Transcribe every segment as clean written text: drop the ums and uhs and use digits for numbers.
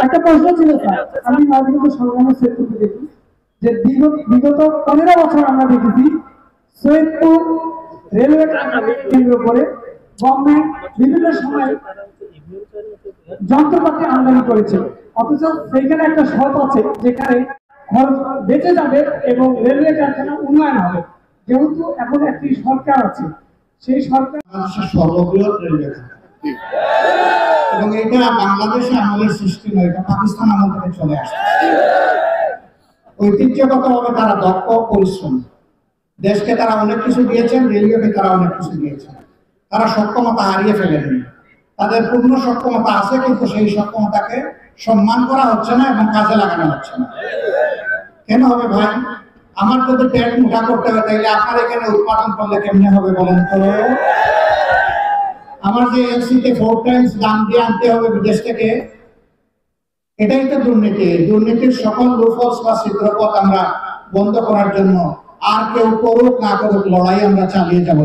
একটা প্রশ্ন ছিল স্যার, আমি রাজনীতি সংগ্রামের ক্ষেত্রে দেখি যে বিগত 15 বছর আমরা দেখেছি সৈয়দপুর রেলওয়ে কেন্দ্র করে গভর্নমেন্ট বিভিন্ন সময় যন্ত্রপাতি আমদানি করেছে, অথচ সেইখানে একটা শর্ত আছে যেখানে খরচ বেঁচে যাবে এবং রেলওয়ে কারখানা উন্নয়ন হবে। যেহেতু এখন একটি সরকার আছে, সেই সরকার সর্ববৃহৎ রেলওয়ে এবং এটা বাংলাদেশে আমলের সৃষ্টি নয়, এটা পাকিস্তান আমল থেকে চলে আসছে। ঐতিহ্যগতভাবে তারা দক্ষ পরিশ্রম, দেশকে তারা অনেক কিছু দিয়েছেন, রেলওয়েকে তারা অনেক কিছু দিয়েছেন। তারা সক্ষমতা হারিয়ে ফেলেননি, তাদের পূর্ণ সক্ষমতা আছে, কিন্তু সেই সক্ষমতাকে সম্মান করা হচ্ছে না এবং কাজে লাগানো হচ্ছে না। কেন হবে ভাই? আমার যদি পেট মোটা করতে হবে, তাইলে আপনার এখানে উৎপাদন করলে কেমনে হবে বলেন তো? আমার যে এলসিতে 4 টাইমস দাম দিয়ে আনতে হবে বিদেশ থেকে, এটাই তো দুর্নীতি। দুর্নীতির সকল লুফলস বা ছিদ্রপথ আমরা বন্ধ করার জন্য আর কেউ করুক না করুক লড়াই আমরা চালিয়ে যাবো।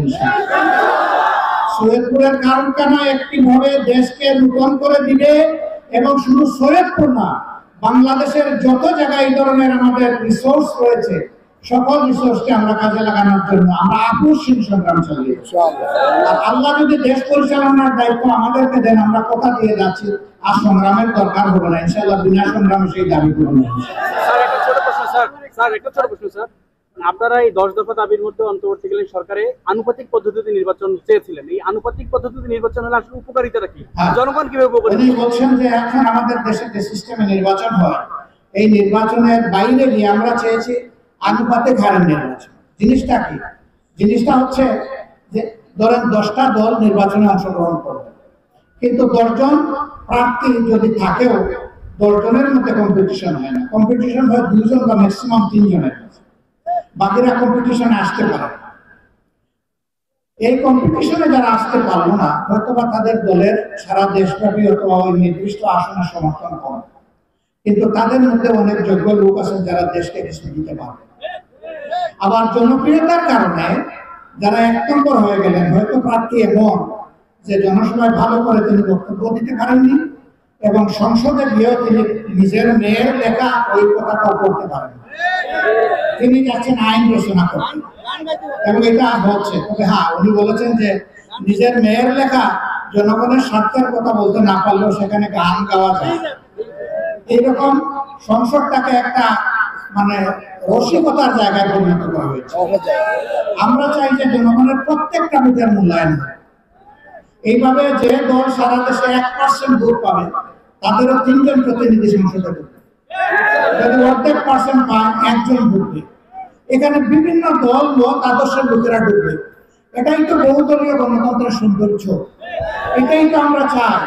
সৈয়দপুরের কারখানা একটি ভাবে দেশকে নূতন করে দিবে এবং শুধু সৈয়দপুর না, বাংলাদেশের যত জায়গায় এই ধরনের আমাদের রিসোর্স রয়েছে, সকল রিসোর্সকে আমরা কাজে লাগানোর জন্য আমরা আপোষহীন সংগ্রাম চালিয়ে যাব। আর আল্লাহ যদি দেশ পরিচালনার দায়িত্ব আমাদেরকে দেন, আমরা কথা দিয়ে যাচ্ছি আর সংগ্রামের দরকার হবে না, ইনশাআল্লাহ বিনা সংগ্রামে সেই দাবি করব। স্যার একটা ছোট প্রশ্ন, স্যার একটা ছোট প্রশ্ন স্যার, আপনারা এই 10 দফা দাবির মধ্যে অন্তর্বর্তীকালীন সরকারে আনুপাতিক পদ্ধতিতে নির্বাচন চেয়েছিলেন। এই আনুপাতিক পদ্ধতিতে নির্বাচন হলে আসলে উপকারিতাটা কি, জনগণ কিভাবে উপকারিতা? উনি বলছেন যে এখন আমাদের দেশে যে সিস্টেমে নির্বাচন হয়, এই নির্বাচনের বাইরে গিয়ে আমরা চেয়েছি আনুপাতিক হারের নির্বাচন। জিনিসটা কি? জিনিসটা হচ্ছে যে ধরেন 10টা দল নির্বাচনে অংশগ্রহণ করবে, কিন্তু 10 জন প্রার্থী যদি থাকেও 10 জনের মধ্যে কম্পিটিশন হয় না, কম্পিটিশন হয় 2 জন বা ম্যাক্সিমাম 3 জনের, বাকিরা কম্পিটিশনে আসতে পারে। এই কম্পিটিশনে যারা আসতে পারলো না, হয়তোবা তাদের দলের সারা দেশব্যাপী অথবা ওই নির্দিষ্ট আসনের সমর্থন কম, কিন্তু তাদের মধ্যে অনেক যোগ্য লোক আছেন যারা দেশকে কিছু দিতে পারবে। আবার জনপ্রিয়তার কারণে যারা 1 নম্বর হয়ে গেলেন, হয়তো প্রার্থী এমন যে জনসভায় ভালো করে তিনি বক্তব্য দিতে পারেননি এবং সংসদে গিয়েও তিনি নিজের মেয়ের লেখা ওই কথাটাও করতে পারেন, তিনি যাচ্ছেন আইন রচনা করতে এবং এটা হচ্ছে। তবে হ্যাঁ, উনি বলেছেন যে নিজের মেয়ের লেখা জনগণের স্বার্থের কথা বলতে না পারলেও সেখানে গান গাওয়া যায়। এইরকম সংসদটাকে একটা মানে রসিকতার জায়গায় পরিণত করা হয়েছে। আমরা চাই যে জনগণের প্রত্যেকটা ভোটের মূল্যায়ন হয়। এইভাবে যে দল সারা দেশে 1% ভোট পাবে, তাদেরও 3 জন প্রতিনিধি সংসদে ঢুকবে। যদি 1% পায়, 1 জন ঢুকবে। এখানে বিভিন্ন দল মত আদর্শের লোকেরা ঢুকবে। এটাই তো বহুদলীয় গণতন্ত্রের সৌন্দর্য, এটাই তো আমরা চাই।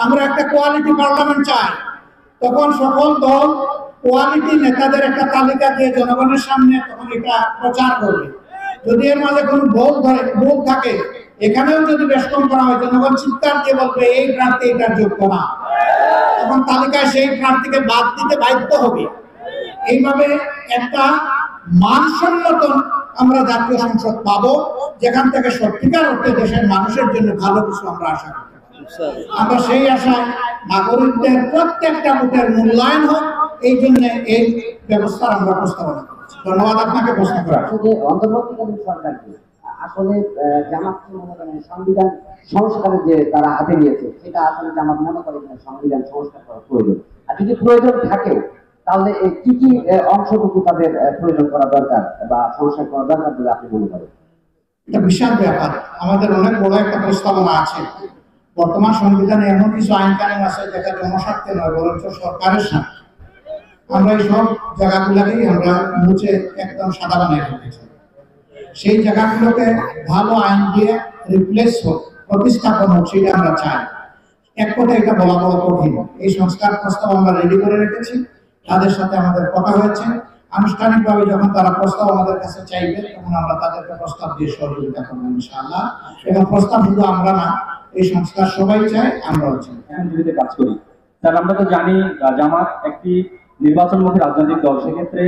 আমরা একটা কোয়ালিটি পার্লামেন্ট চাই। তখন সকল দল কোয়ালিটি নেতাদের একটা তালিকা দিয়ে জনগণের সামনে তখন এটা প্রচার করবে। যদি এর মাঝে কোনো ভুল থাকে, এখানেও যদি বেশ কম করা হয়, জনগণ চিৎকার দিয়ে বলবে এই প্রার্থী এটার যোগ্য না, তখন তালিকায় সেই প্রার্থীকে বাদ দিতে বাধ্য হবে। এইভাবে একটা মানসম্মত আমরা জাতীয় সংসদ পাবো, যেখান থেকে সত্যিকার অর্থে দেশের মানুষের জন্য ভালো কিছু আমরা আশা করি। আমরা সেই আশায় নাগরিকদের প্রত্যেকটা ভোটের মূল্যায়ন হোক, এই জন্য এই ব্যবস্থা আমরা প্রস্তাবনা করছি। ধন্যবাদ আপনাকে প্রশ্ন করার। অন্তর্বর্তীকালীন সরকারকে আসলে জামাত মনে করেন সংবিধান সংস্কারের যে তারা হাতে নিয়েছে, সেটা আসলে জামাত মনে করে সংবিধান সংস্কার করা প্রয়োজন। আর যদি প্রয়োজন থাকে, তাহলে কি কি অংশটুকু তাদের প্রয়োজন করা দরকার বা সংস্কার করা দরকার বলে আপনি মনে করেন? এটা বিশাল ব্যাপার। আমাদের অনেক বড় একটা প্রস্তাবনা আছে। বর্তমান সংবিধানে এমন কিছু আইন কানুন আছে যেটা জনস্বার্থে নয়, বরঞ্চ সরকারের স্বার্থে। আমরা এই সব জায়গাগুলোকেই আমরা মুছে একদম সাদা বানিয়ে রেখেছি। সেই জায়গাগুলোকে ভালো আইন দিয়ে রিপ্লেস হোক, প্রতিস্থাপন হোক, সেটা আমরা চাই। এক কথায় এটা বলা বড় কঠিন। এই সংস্কার প্রস্তাব আমরা রেডি করে রেখেছি, তাদের সাথে আমাদের কথা হয়েছে। আনুষ্ঠানিকভাবে যখন তারা প্রস্তাব আমাদের কাছে চাইবে, তখন আমরা তাদেরকে প্রস্তাব দিয়ে সহযোগিতা করবো ইনশাআল্লাহ। এবং প্রস্তাব শুধু আমরা না, এই সংস্কার সবাই চাই, আমরাও চাই। এখন কাজ করি স্যার, আমরা তো জানি জামাত একটি নির্বাচনমুখী রাজনৈতিক দল, সেক্ষেত্রে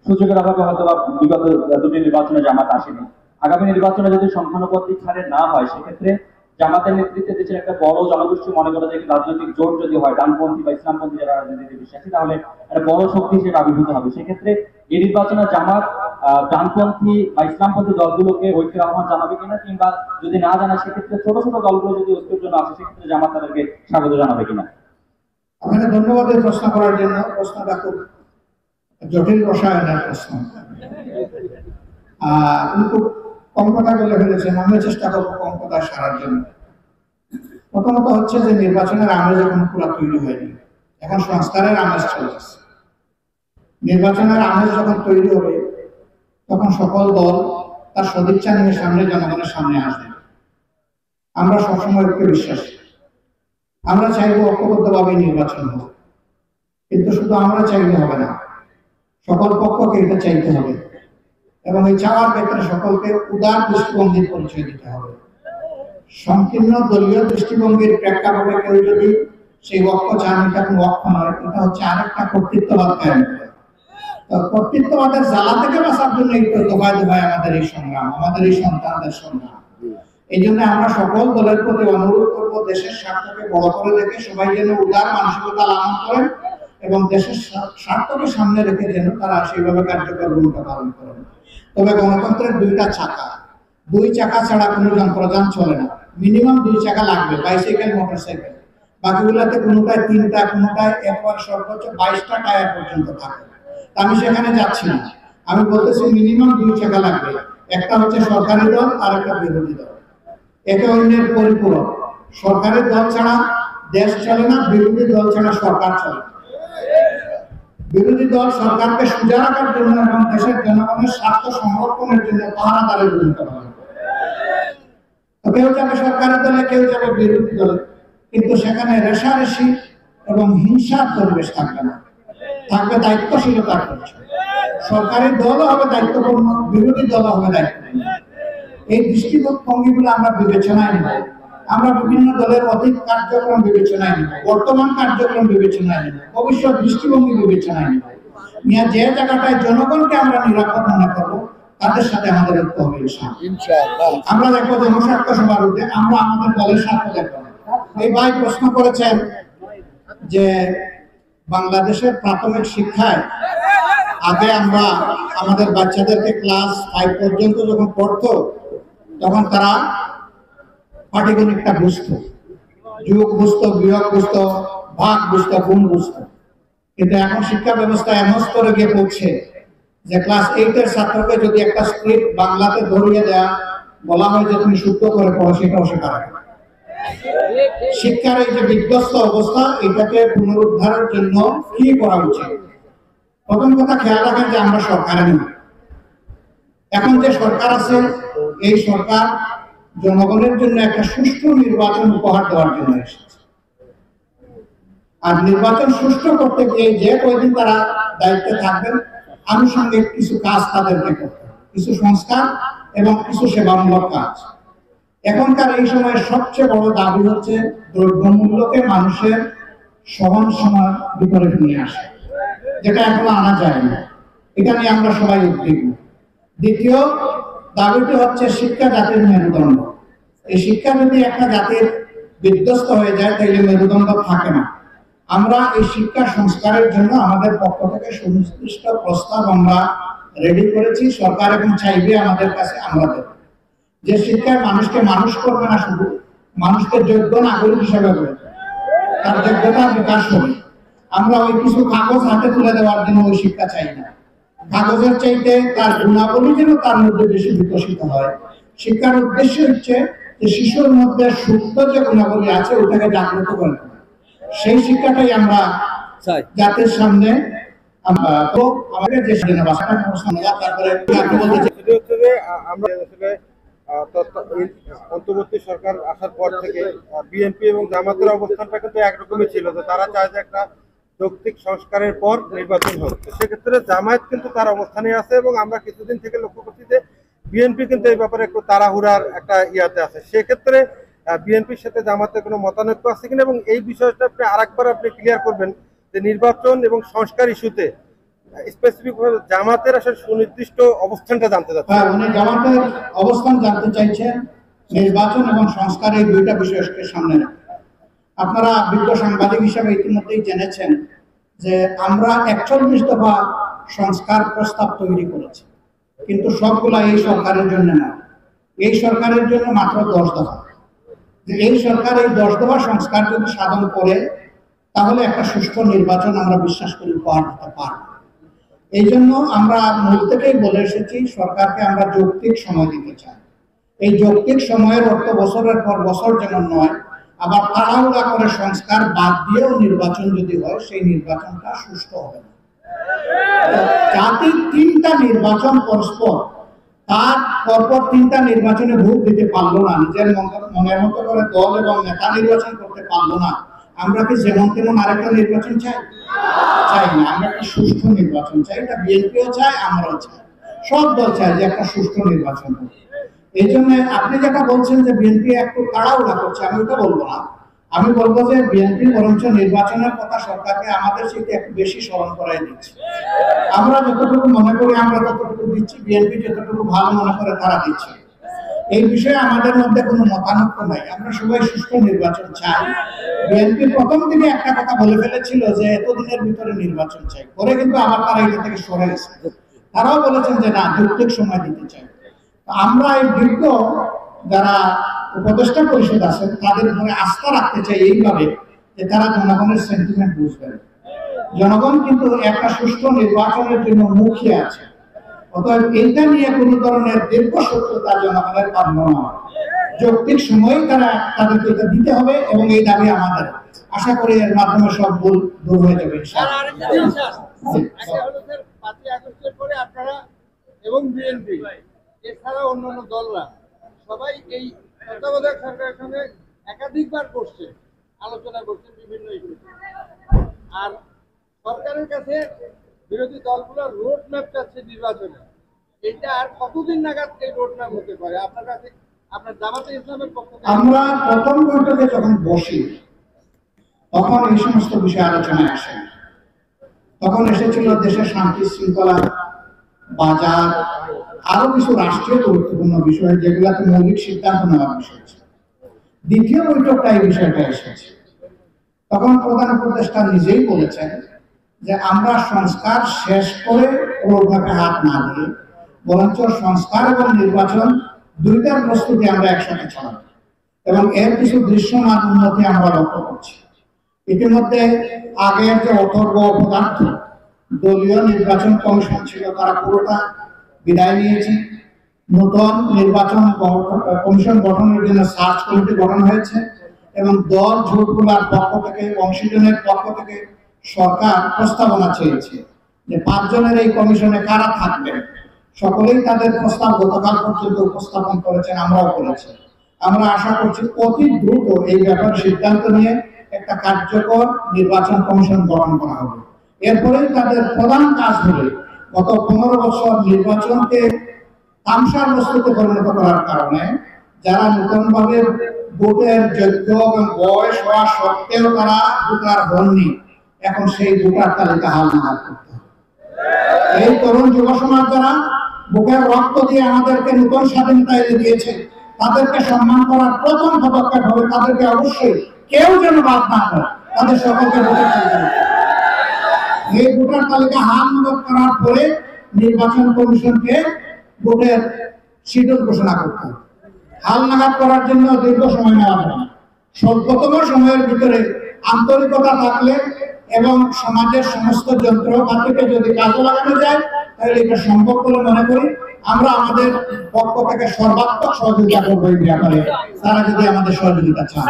সুযোগের অভাবে হয়তো বিগত 2টি নির্বাচনে জামাত আসেনি। আগামী নির্বাচনে যদি সংখ্যানুপাতিক হারে না হয়, সেক্ষেত্রে জামাতের নেতৃত্বে দেশের একটা বড় জনগোষ্ঠী মনে করে যে রাজনৈতিক জোট যদি হয় ডানপন্থী বা ইসলামপন্থী যারা রাজনীতিতে বিশ্বাসী, তাহলে একটা বড় শক্তি হিসেবে আবির্ভূত হবে। সেক্ষেত্রে এই নির্বাচনে জামাত ডানপন্থী বা ইসলামপন্থী দলগুলোকে ঐক্যের আহ্বান জানাবে কিনা, কিংবা যদি না জানায় সেক্ষেত্রে ছোট ছোট দলগুলো যদি ঐক্যের জন্য আসে সেক্ষেত্রে জামাত তাদেরকে স্বাগত জানাবে কিনা? আপনাকে ধন্যবাদ এই প্রশ্ন করার জন্য। প্রশ্নটা খুব জটিল রসায়নের প্রশ্ন। আপনি খুব কম কথা বলে ফেলেছেন, আমি চেষ্টা করবো কম কথা সারার জন্য। প্রথমত হচ্ছে যে নির্বাচনের আমেজ এখন পুরো তৈরি হয়নি, এখন সংস্কারের আমেজ চলতেছে। নির্বাচনের আমেজ যখন তৈরি হবে তখন সকল দল তার সদিচ্ছা নিয়ে সামনে জনগণের সামনে আসবে। আমরা সবসময় ঐক্যে বিশ্বাসী, আমরা চাইবো ঐক্যবদ্ধভাবে নির্বাচন হোক, কিন্তু শুধু আমরা চাইলে হবে না, সকল পক্ষকে এটা চাইতে হবে এবং এই চাওয়ার ক্ষেত্রে সকলকে উদার দৃষ্টিভঙ্গির পরিচয় দিতে হবে। সংকীর্ণ দলীয় দৃষ্টিভঙ্গির প্রেক্ষাপটে কেউ যদি সেই ঐক্য চান, এটা কোনো ঐক্য নয়, এটা হচ্ছে আরেকটা কর্তৃত্ববাদ কায়েম করা। কর্তৃত্ববাদের জ্বালা থেকে বাঁচার জন্য এই দফায় দফায় আমাদের এই সংগ্রাম, আমাদের এই সন্তানদের সংগ্রাম। এই জন্য আমরা সকল দলের প্রতি অনুরোধ করবো, দেশের স্বার্থকে বড় করে দেখে সবাই যেন উদার মানসিকতা লালন করেন এবং দেশের স্বার্থকে সামনে রেখে যেন তারা সেইভাবে কার্যকর ভূমিকা পালন করেন। তবে গণতন্ত্রের দুই চাকা ছাড়া কোনো যন্ত্রযান চলে না, মিনিমাম 2 চাকা লাগবে, বাইসাইকেল মোটরসাইকেল। বাকিগুলোতে কোনোটায় 3টা, কোনোটায় একবার সর্বোচ্চ 22টা টায়ার পর্যন্ত থাকে। আমি সেখানে যাচ্ছি না, আমি বলতেছি মিনিমাম 2 চাকা লাগবে, একটা হচ্ছে সরকারি দল আর একটা বিরোধী দল, একে অন্যের পরিপূরক। সরকারি দল ছাড়া দেশ চলে না, বিরোধী দল ছাড়া সরকার চলে না। বিরোধী দল সরকারকে সোজা রাখার জন্য এবং দেশের জনগণের স্বার্থ সংরক্ষণের জন্য পাহারাদারের ভূমিকা পালন করে। কেউ যাবে সরকারি দলে, কেউ যাবে বিরোধী দলে, কিন্তু সেখানে রেষারেষি এবং হিংসার পরিবেশ থাকবে না, থাকবে দায়িত্বশীলতার পরিচয়। সরকারি দলও হবে দায়িত্বপূর্ণ, বিরোধী দলও হবে দায়িত্বপূর্ণ। এই দৃষ্টিভঙ্গিগুলো আমরা বিবেচনায় নিব। আমরা বিভিন্ন দলের অতীত কার্যক্রম বিবেচনায় নিব, বর্তমান কার্যক্রম বিবেচনায় নিব, ভবিষ্যৎ দৃষ্টিভঙ্গি বিবেচনায় নিব। যে জায়গাটায় জনগণকে আমরা নিরাপদ মনে করবো তাদের সাথে আমাদের ঐক্য হবে ইনশাআল্লাহ। আমরা দেখবো জনস্বার্থ সবার ঊর্ধ্বে, আমরা আমাদের দলের স্বার্থ দেখবো। এই ভাই প্রশ্ন করেছেন যে বাংলাদেশের প্রাথমিক শিক্ষায় আগে আমরা আমাদের বাচ্চাদেরকে ক্লাস 5 পর্যন্ত যখন পড়তো তখন তারা পাটিগণিতটা বুঝতো, যোগ বুঝতো, বিয়োগ বুঝতো, ভাগ বুঝতো, গুণ বুঝতো। কিন্তু এখন শিক্ষা ব্যবস্থা এমন স্তরে গিয়ে পৌঁছে যে ক্লাস 8-এর ছাত্রকে যদি একটা স্ক্রিপ্ট বাংলাতে ধরিয়ে দেয়া বলা হয় যে তুমি শুদ্ধ করে পড়ো, সেটাও শেখা রাখে। শিক্ষার এই যে বিধ্বস্ত অবস্থা, এটাকে পুনরুদ্ধারের জন্য কি করা উচিত? প্রথম কথা খেয়াল রাখেন যে আমরা সরকারে নেই। এখন যে সরকার আছে, এই সরকার জনগণের জন্য একটা সুষ্ঠু নির্বাচন উপহার দেওয়ার জন্য এসেছে। আর নির্বাচন সুষ্ঠু করতে গিয়ে যে কয়দিন তারা দায়িত্বে থাকবেন, আনুষঙ্গিক কিছু কাজ তাদেরকে করতে হবে, কিছু সংস্কার এবং কিছু সেবামূলক কাজ। এখনকার এই সময়ে সবচেয়ে বড় দাবি হচ্ছে দ্রব্যমূল্যকে মানুষের সহনসীমার ভিতরে নিয়ে আসা, যেটা এখনো আনা যায় না। এটা নিয়ে আমরা সবাই উদ্বিগ্ন। দ্বিতীয় দাবিটি হচ্ছে শিক্ষা জাতির মেরুদণ্ড। এই শিক্ষা যদি একটা জাতির বিধ্বস্ত হয়ে যায় তাহলে মেরুদণ্ড থাকে না। আমরা এই শিক্ষা সংস্কারের জন্য আমাদের পক্ষ থেকে সুনির্দিষ্ট প্রস্তাব আমরা রেডি করেছি। সরকার এখন চাইবে আমাদের কাছে, আমরা দেব। যে শিক্ষায় মানুষকে মানুষ করবে না, শুধু মানুষকে যোগ্য নাগরিক হিসেবে করবে, তার যোগ্যতা বিকাশ হবে। আমরা ওই কিছু কাগজ হাতে তুলে দেওয়ার জন্য ওই শিক্ষা চাই না। কাগজের চাইতে তার গুণাবলী যেন তার মধ্যে বেশি বিকশিত হয়। শিক্ষার উদ্দেশ্য হচ্ছে যে শিশুর মধ্যে সুপ্ত যে গুণাবলী আছে ওটাকে জাগ্রত করে তোলা। সেই শিক্ষাটাই আমরা জাতির সামনে আমাদের যে তারপরে অন্তর্বর্তী সরকার আসার পর থেকে বিএনপি এবং জামাতের অবস্থানটা কিন্তু একরকমই ছিল, যে তারা চায় যে একটা যৌক্তিক সংস্কারের পর নির্বাচন হোক। সেক্ষেত্রে জামায়াত কিন্তু তার অবস্থানে আছে এবং আমরা কিছুদিন থেকে লক্ষ্য করছি যে বিএনপি কিন্তু এই ব্যাপারে একটু তাড়াহুড়ার একটা ইয়াতে আছে। সেক্ষেত্রে বিএনপির সাথে জামাতের কোনো মতানৈক্য আছে কিনা, এবং এই বিষয়টা আপনি আরেকবার আপনি ক্লিয়ার করবেন যে নির্বাচন এবং সংস্কার ইস্যুতে স্পেসিফিক ভাবে জামাতের আসলে সুনির্দিষ্ট অবস্থানটা জানতে চাচ্ছেন। উনি জামাতের অবস্থান জানতে চাইছেন, নির্বাচন এবং সংস্কার এই দুইটা বিষয়কে সামনে রাখে। আপনারা বিজ্ঞ সাংবাদিক হিসাবে ইতিমধ্যেই জেনেছেন যে আমরা 41 দফা সংস্কার প্রস্তাব তৈরি করেছি, কিন্তু সবগুলা এই সরকারের জন্য না, এই সরকারের জন্য মাত্র 10 দফা। এই সরকার এই 10 দফা সংস্কার যদি সাধন করে তাহলে একটা সুষ্ঠু নির্বাচন আমরা বিশ্বাস করি উপহার দিতে পারব। এই জন্য আমরা মূল থেকেই বলে এসেছি সরকারকে আমরা যৌক্তিক সময় দিতে চাই। এই যৌক্তিক সময়ের অর্থ বছরের পর বছর যেমন নয়, আবার তাড়াহুড়া করে সংস্কার বাদ দিয়েও নির্বাচন যদি হয় সেই নির্বাচনটা সুষ্ঠু হবে না। জাতির 3টা নির্বাচন পরস্পর, তার পরপর 3টা নির্বাচনে ভোট দিতে পারলো না, নিজের মনের মতো করে দল এবং নেতা নির্বাচন করতে পারলো না। আমরা কি যেমন তেমন আরেকটা নির্বাচন চাই? চাই না। আমরা একটা সুষ্ঠু নির্বাচন চাই। এটা বিএনপিও চাই, আমরাও চাই, সব দল চাই যে একটা সুষ্ঠু নির্বাচন হোক। এই জন্য আপনি যেটা বলছেন যে বিএনপি একটু তাড়াহুড়া করছে, আমি ওটা বলবো না। আমি বলবো যে বিএনপি বরঞ্চ নির্বাচনের কথা সরকারকে আমাদের সাথে একটু বেশি স্মরণ করাই দিচ্ছে। আমরা যতটুকু মনে করি আমরা ততটুকু দিচ্ছি, বিএনপি যতটুকু ভালো মনে করে তারা দিচ্ছে। এই বিষয়ে আমাদের মধ্যে কোনো মতানৈক্য নাই। আমরা সবাই সুষ্ঠু নির্বাচন চাই। বিএনপি প্রথম দিকে একটা কথা বলে ফেলেছিল যে এতদিনের ভিতরে নির্বাচন চাই, পরে কিন্তু আবার তারা এটা থেকে সরে গেছে। তারাও বলেছেন যে না, যৌক্তিক সময় দিতে চাই। আমরা এই বিজ্ঞ যারা উপদেষ্টা পরিষদ আছেন তাদের উপরে আস্থা রাখতে চাই এইভাবে যে তারা জনগণের সেন্টিমেন্ট বুঝবেন। জনগণ কিন্তু একটা সুষ্ঠু নির্বাচনের জন্য মুখিয়ে আছে। অতএব এইটা নিয়ে কোনো ধরনের দীর্ঘসূত্রতা জনগণের কাম্য নয়। যৌক্তিক সময় তারা তাদেরকে এটা দিতে হবে এবং এই দাবি আমাদের। আশা করি এর মাধ্যমে সব ভুল দূর হয়ে যাবে। এবং বিএনপি এছাড়া অন্যান্য দলরা সবাই এই তত্ত্বাবধায়ক সরকারের সঙ্গে একাধিকবার করছে, আলোচনা করছে বিভিন্ন ইস্যু। আর সরকারের কাছে বিরোধী দলগুলো রোড ম্যাপ চাচ্ছে নির্বাচনে। এটা আর কতদিন নাগাদ এই রোড ম্যাপ হতে পারে আপনার কাছে, আপনার জামাতে ইসলামের পক্ষ থেকে? আমরা প্রথম বৈঠকে যখন বসি তখন এই সমস্ত বিষয় আলোচনায় আসে। তখন এসেছিল দেশের শান্তি শৃঙ্খলা, বাজার, আরো কিছু রাষ্ট্রীয় গুরুত্বপূর্ণ বিষয় যেগুলোতে মৌলিক সিদ্ধান্ত নেওয়ার বিষয় ছিল। দ্বিতীয় বৈঠকটা এই বিষয়টা এসেছে। তখন প্রধান উপদেষ্টা নিজেই বলেছেন যে আমরা সংস্কার শেষ করে রোডম্যাপে হাত না দিয়ে বরঞ্চ সংস্কার এবং নির্বাচন দুইটার প্রস্তুতি আমরা একসাথে চালাবো এবং এর কিছু দৃশ্যমান উন্নতি আমরা লক্ষ্য করছি। ইতিমধ্যে আগের যে অথর্ব পদার্থ দলীয় নির্বাচন কমিশন ছিল তারা পুরোটা বিদায় নিয়েছে। নতুন নির্বাচন কমিশন গঠনের জন্য সার্চ কমিটি গঠন হয়েছে এবং দল জোটগুলোর পক্ষ থেকে, অংশীজনের পক্ষ থেকে সরকার প্রস্তাবনা চেয়েছে যে 5 জনের এই কমিশনে কারা থাকবেন। সকলেই তাদের প্রস্তাব গতকাল পর্যন্ত উপস্থাপন করেছেন, আমরাও করেছি। আমরা আশা করছি অতি দ্রুত এই ব্যাপারে সিদ্ধান্ত নিয়ে একটা কার্যকর নির্বাচন কমিশন গঠন করা হবে। এরপরেই তাদের প্রধান কাজ হবে গত 15 বছর নির্বাচনকে তামসার বস্তুতে পরিণত করার কারণে যারা নতুনভাবে ভোটের যোগ্য এবং বয়স হওয়া সত্ত্বেও তারা ভোটার হননি, এখন সেই ভোটার তালিকা হালনাগাদ করতে হবে। এই তরুণ যুব সমাজ যারা বুকের রক্ত দিয়ে আমাদেরকে নতুন স্বাধীনতা এনে দিয়েছে তাদেরকে সম্মান করার প্রথম পদক্ষেপ হবে তাদেরকে অবশ্যই কেউ যেন বাদ না হয়, তাদের সকলকে ভোটার তালিকা, এই ভোটার তালিকা হালনাগাদ করার পরে নির্বাচন কমিশনকে ভোটের শিডিউল ঘোষণা করতে হবে। হালনাগাদ করার জন্য দীর্ঘ সময় নেওয়া যাবে না। স্বল্পতম সময়ের ভিতরে আন্তরিকতা থাকলে এবং সমাজের সমস্ত যন্ত্রপাতিকে যদি কাজে লাগানো যায় তাহলে এটা সম্ভব বলে মনে করি। আমরা আমাদের পক্ষ থেকে সর্বাত্মক সহযোগিতা করবো এই ব্যাপারে, তারা যদি আমাদের সহযোগিতা চায়।